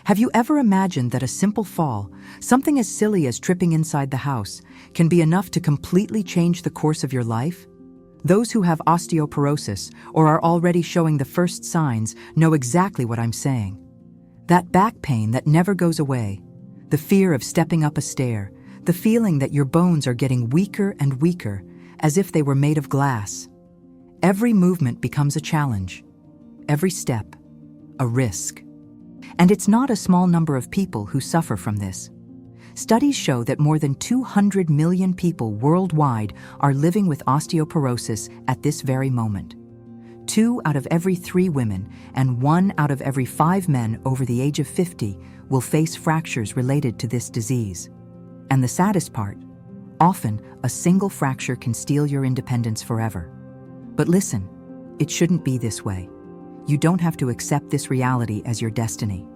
Have you ever imagined that a simple fall, something as silly as tripping inside the house, can be enough to completely change the course of your life? Those who have osteoporosis or are already showing the first signs know exactly what I'm saying. That back pain that never goes away, the fear of stepping up a stair, the feeling that your bones are getting weaker and weaker, as if they were made of glass. Every movement becomes a challenge, every step, a risk. And it's not a small number of people who suffer from this. Studies show that more than 200 million people worldwide are living with osteoporosis at this very moment. 2 out of every 3 women and 1 out of every 5 men over the age of 50 will face fractures related to this disease. And the saddest part, often a single fracture can steal your independence forever. But listen, it shouldn't be this way. You don't have to accept this reality as your destiny.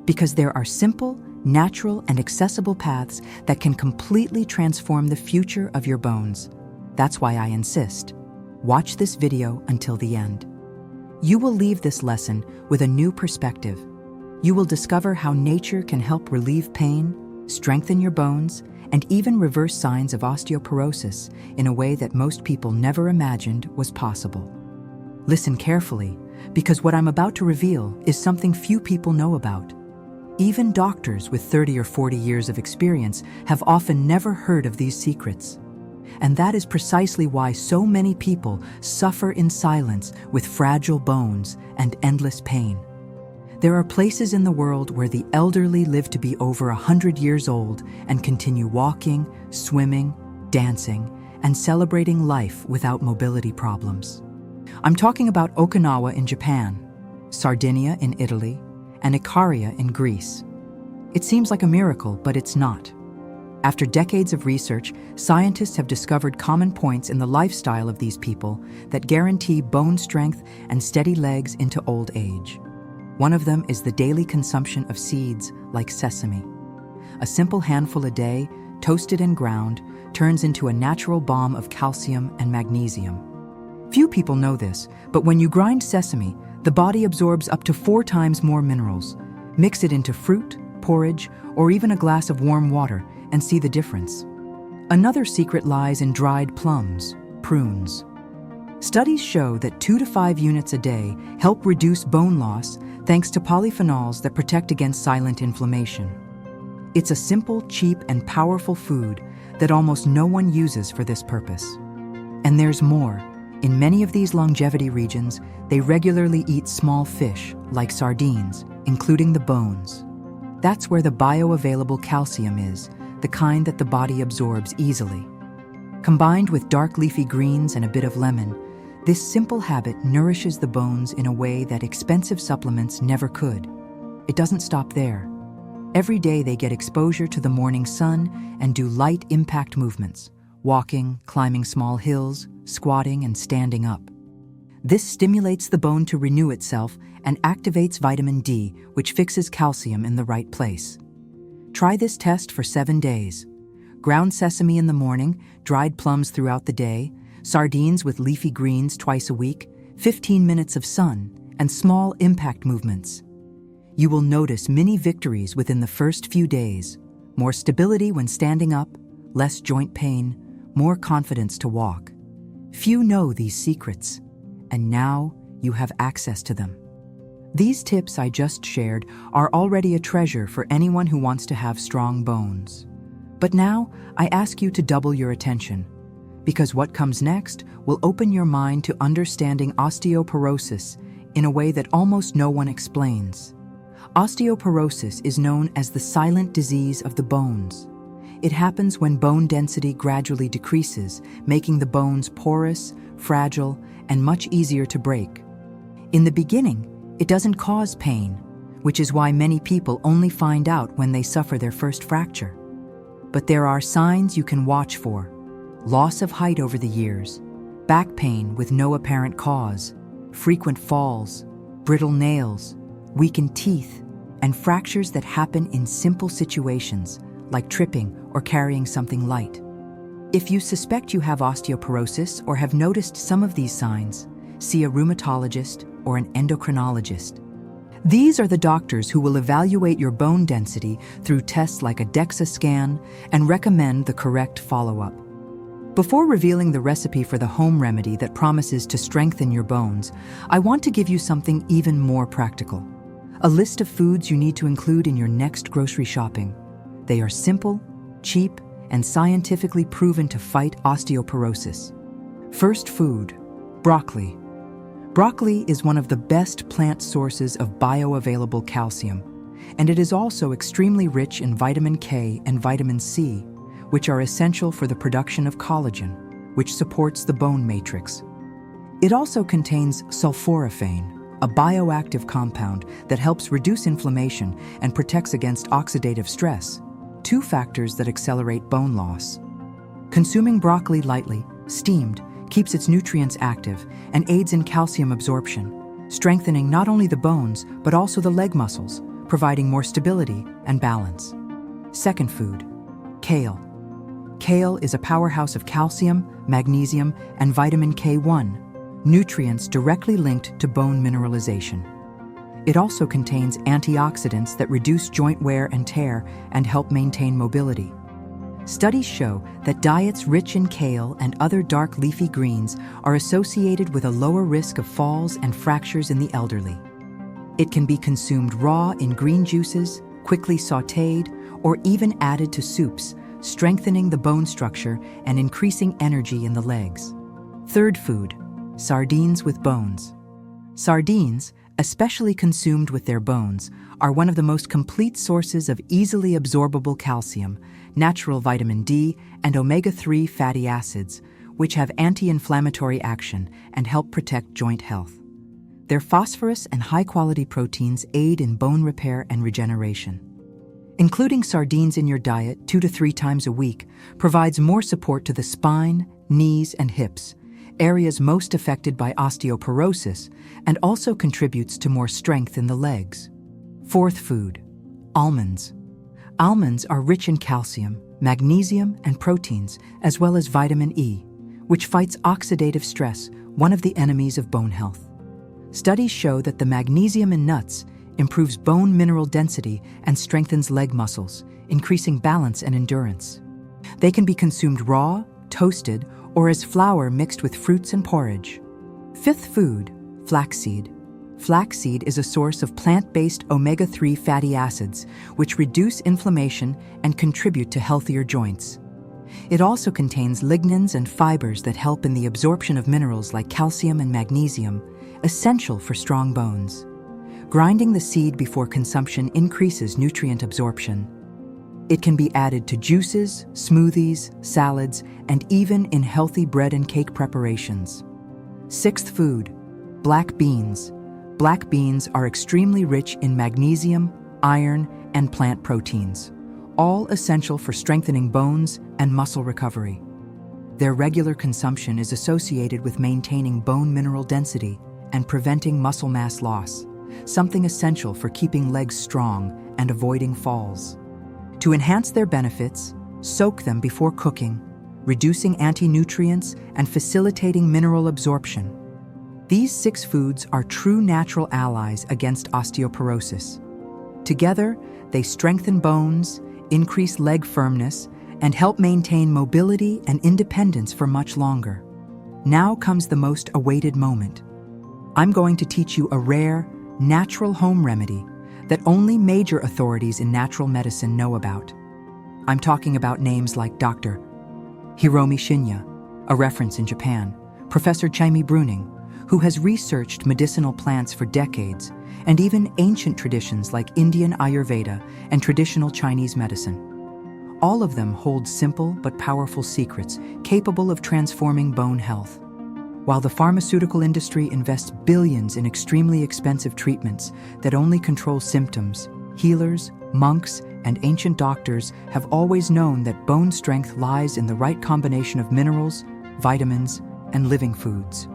Because there are simple, natural, and accessible paths that can completely transform the future of your bones. That's why I insist. Watch this video until the end. You will leave this lesson with a new perspective. You will discover how nature can help relieve pain, strengthen your bones, and even reverse signs of osteoporosis in a way that most people never imagined was possible. Listen carefully, because what I'm about to reveal is something few people know about. Even doctors with 30 or 40 years of experience have often never heard of these secrets. And that is precisely why so many people suffer in silence with fragile bones and endless pain. There are places in the world where the elderly live to be over 100 years old and continue walking, swimming, dancing, and celebrating life without mobility problems. I'm talking about Okinawa in Japan, Sardinia in Italy, and Ikaria in Greece. It seems like a miracle, but it's not. After decades of research, scientists have discovered common points in the lifestyle of these people that guarantee bone strength and steady legs into old age. One of them is the daily consumption of seeds like sesame. A simple handful a day, toasted and ground, turns into a natural balm of calcium and magnesium. Few people know this, but when you grind sesame, the body absorbs up to 4 times more minerals. Mix it into fruit, porridge, or even a glass of warm water and see the difference. Another secret lies in dried plums, prunes. Studies show that 2 to 5 units a day help reduce bone loss thanks to polyphenols that protect against silent inflammation. It's a simple, cheap, and powerful food that almost no one uses for this purpose. And there's more. In many of these longevity regions, they regularly eat small fish, like sardines, including the bones. That's where the bioavailable calcium is, the kind that the body absorbs easily. Combined with dark leafy greens and a bit of lemon, this simple habit nourishes the bones in a way that expensive supplements never could. It doesn't stop there. Every day they get exposure to the morning sun and do light impact movements, walking, climbing small hills, squatting, and standing up. This stimulates the bone to renew itself and activates vitamin D, which fixes calcium in the right place. Try this test for 7 days. Ground sesame in the morning, dried plums throughout the day, sardines with leafy greens twice a week, 15 minutes of sun, and small impact movements. You will notice mini victories within the first few days, more stability when standing up, less joint pain, more confidence to walk. Few know these secrets, and now you have access to them. These tips I just shared are already a treasure for anyone who wants to have strong bones. But now I ask you to double your attention, because what comes next will open your mind to understanding osteoporosis in a way that almost no one explains. Osteoporosis is known as the silent disease of the bones. It happens when bone density gradually decreases, making the bones porous, fragile, and much easier to break. In the beginning, it doesn't cause pain, which is why many people only find out when they suffer their first fracture. But there are signs you can watch for: loss of height over the years, back pain with no apparent cause, frequent falls, brittle nails, weakened teeth, and fractures that happen in simple situations, like tripping or carrying something light. If you suspect you have osteoporosis or have noticed some of these signs, see a rheumatologist or an endocrinologist. These are the doctors who will evaluate your bone density through tests like a DEXA scan and recommend the correct follow-up. Before revealing the recipe for the home remedy that promises to strengthen your bones, I want to give you something even more practical. A list of foods you need to include in your next grocery shopping. They are simple, cheap, and scientifically proven to fight osteoporosis. First food, broccoli. Broccoli is one of the best plant sources of bioavailable calcium, and it is also extremely rich in vitamin K and vitamin C, which are essential for the production of collagen, which supports the bone matrix. It also contains sulforaphane, a bioactive compound that helps reduce inflammation and protects against oxidative stress, two factors that accelerate bone loss. Consuming broccoli lightly, steamed, keeps its nutrients active and aids in calcium absorption, strengthening not only the bones but also the leg muscles, providing more stability and balance. Second food, kale. Kale is a powerhouse of calcium, magnesium, and vitamin K1, nutrients directly linked to bone mineralization. It also contains antioxidants that reduce joint wear and tear and help maintain mobility. Studies show that diets rich in kale and other dark leafy greens are associated with a lower risk of falls and fractures in the elderly. It can be consumed raw in green juices, quickly sautéed, or even added to soups, strengthening the bone structure and increasing energy in the legs. Third food, sardines with bones. Sardines, especially consumed with their bones, are one of the most complete sources of easily absorbable calcium, natural vitamin D, and omega-3 fatty acids, which have anti-inflammatory action and help protect joint health. Their phosphorus and high-quality proteins aid in bone repair and regeneration. Including sardines in your diet 2 to 3 times a week provides more support to the spine, knees, and hips, areas most affected by osteoporosis, and also contributes to more strength in the legs. Fourth food, almonds. Almonds are rich in calcium, magnesium, and proteins, as well as vitamin E, which fights oxidative stress, one of the enemies of bone health. Studies show that the magnesium in nuts improves bone mineral density and strengthens leg muscles, increasing balance and endurance. They can be consumed raw, toasted, or as flour mixed with fruits and porridge. Fifth food, flaxseed. Flaxseed is a source of plant-based omega-3 fatty acids, which reduce inflammation and contribute to healthier joints. It also contains lignans and fibers that help in the absorption of minerals like calcium and magnesium, essential for strong bones. Grinding the seed before consumption increases nutrient absorption. It can be added to juices, smoothies, salads, and even in healthy bread and cake preparations. Sixth food, black beans. Black beans are extremely rich in magnesium, iron, and plant proteins, all essential for strengthening bones and muscle recovery. Their regular consumption is associated with maintaining bone mineral density and preventing muscle mass loss, something essential for keeping legs strong and avoiding falls. To enhance their benefits, soak them before cooking, reducing anti-nutrients and facilitating mineral absorption. These 6 foods are true natural allies against osteoporosis. Together, they strengthen bones, increase leg firmness, and help maintain mobility and independence for much longer. Now comes the most awaited moment. I'm going to teach you a rare, natural home remedy that only major authorities in natural medicine know about. I'm talking about names like Dr. Hiromi Shinya, a reference in Japan, Professor Chaimi Bruning, who has researched medicinal plants for decades, and even ancient traditions like Indian Ayurveda and traditional Chinese medicine. All of them hold simple but powerful secrets capable of transforming bone health. While the pharmaceutical industry invests billions in extremely expensive treatments that only control symptoms, healers, monks, and ancient doctors have always known that bone strength lies in the right combination of minerals, vitamins, and living foods.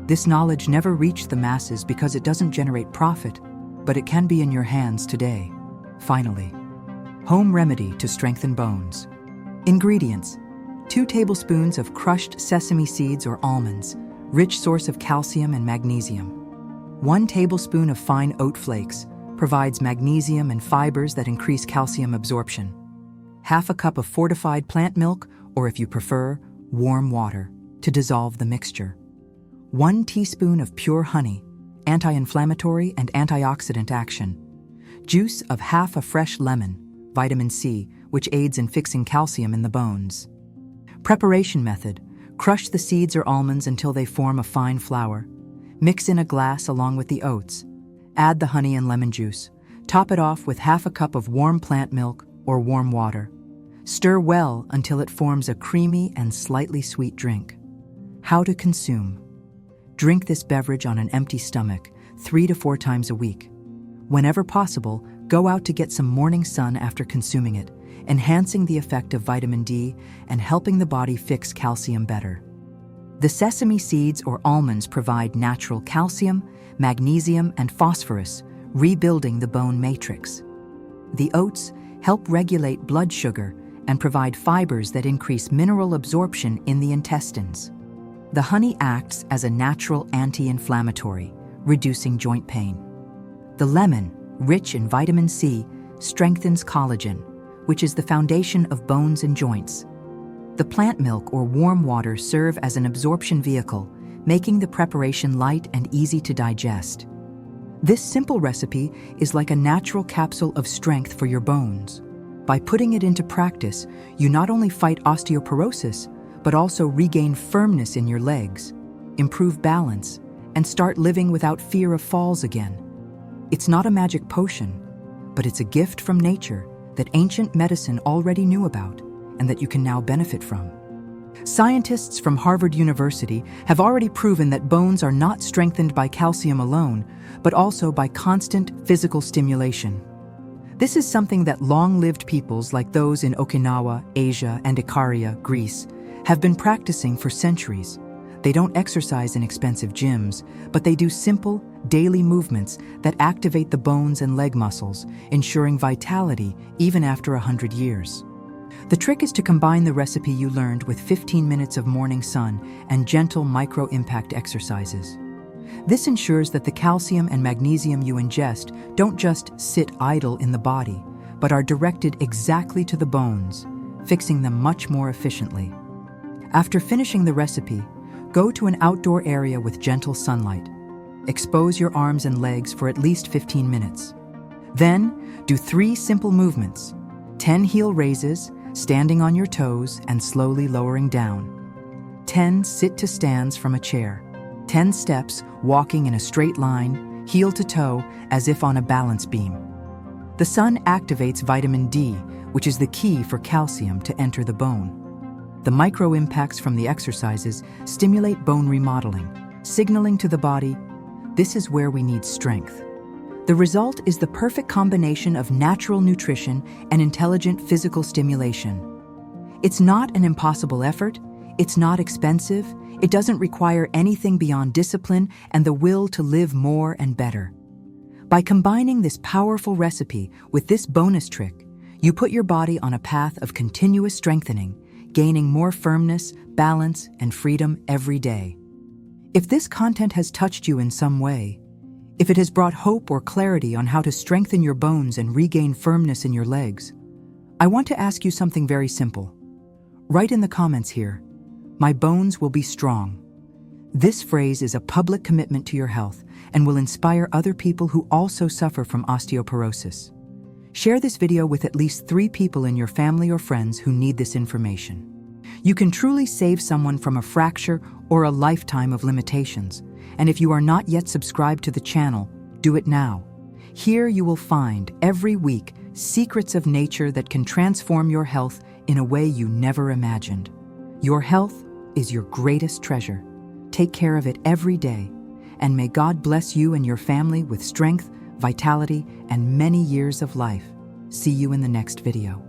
This knowledge never reached the masses because it doesn't generate profit, but it can be in your hands today. Finally, home remedy to strengthen bones. Ingredients: 2 tablespoons of crushed sesame seeds or almonds, rich source of calcium and magnesium. 1 tablespoon of fine oat flakes provides magnesium and fibers that increase calcium absorption. Half a cup of fortified plant milk, or if you prefer, warm water, to dissolve the mixture. 1 teaspoon of pure honey, anti-inflammatory and antioxidant action. Juice of half a fresh lemon, vitamin C, which aids in fixing calcium in the bones. Preparation method: crush the seeds or almonds until they form a fine flour. Mix in a glass along with the oats. Add the honey and lemon juice. Top it off with half a cup of warm plant milk or warm water. Stir well until it forms a creamy and slightly sweet drink. How to consume: drink this beverage on an empty stomach 3 to 4 times a week. Whenever possible, go out to get some morning sun after consuming it, enhancing the effect of vitamin D and helping the body fix calcium better. The sesame seeds or almonds provide natural calcium, magnesium, and phosphorus, rebuilding the bone matrix. The oats help regulate blood sugar and provide fibers that increase mineral absorption in the intestines. The honey acts as a natural anti-inflammatory, reducing joint pain. The lemon, rich in vitamin C, strengthens collagen, which is the foundation of bones and joints. The plant milk or warm water serve as an absorption vehicle, making the preparation light and easy to digest. This simple recipe is like a natural capsule of strength for your bones. By putting it into practice, you not only fight osteoporosis, but also regain firmness in your legs, improve balance, and start living without fear of falls again. It's not a magic potion, but it's a gift from nature that ancient medicine already knew about and that you can now benefit from. Scientists from Harvard University have already proven that bones are not strengthened by calcium alone, but also by constant physical stimulation. This is something that long-lived peoples like those in Okinawa, Asia, and Ikaria, Greece, have been practicing for centuries. They don't exercise in expensive gyms, but they do simple, daily movements that activate the bones and leg muscles, ensuring vitality even after 100 years. The trick is to combine the recipe you learned with 15 minutes of morning sun and gentle micro-impact exercises. This ensures that the calcium and magnesium you ingest don't just sit idle in the body, but are directed exactly to the bones, fixing them much more efficiently. After finishing the recipe, go to an outdoor area with gentle sunlight. Expose your arms and legs for at least 15 minutes. Then, do 3 simple movements: 10 heel raises, standing on your toes and slowly lowering down. 10 sit to stands from a chair. 10 steps, walking in a straight line, heel to toe, as if on a balance beam. The sun activates vitamin D, which is the key for calcium to enter the bone. The micro-impacts from the exercises stimulate bone remodeling, signaling to the body, this is where we need strength. The result is the perfect combination of natural nutrition and intelligent physical stimulation. It's not an impossible effort, it's not expensive, it doesn't require anything beyond discipline and the will to live more and better. By combining this powerful recipe with this bonus trick, you put your body on a path of continuous strengthening, gaining more firmness, balance, and freedom every day. If this content has touched you in some way, if it has brought hope or clarity on how to strengthen your bones and regain firmness in your legs, I want to ask you something very simple. Write in the comments here, "My bones will be strong." This phrase is a public commitment to your health and will inspire other people who also suffer from osteoporosis. Share this video with at least 3 people in your family or friends who need this information. You can truly save someone from a fracture or a lifetime of limitations. And if you are not yet subscribed to the channel, do it now. Here you will find, every week, secrets of nature that can transform your health in a way you never imagined. Your health is your greatest treasure. Take care of it every day, and may God bless you and your family with strength, vitality, and many years of life. See you in the next video.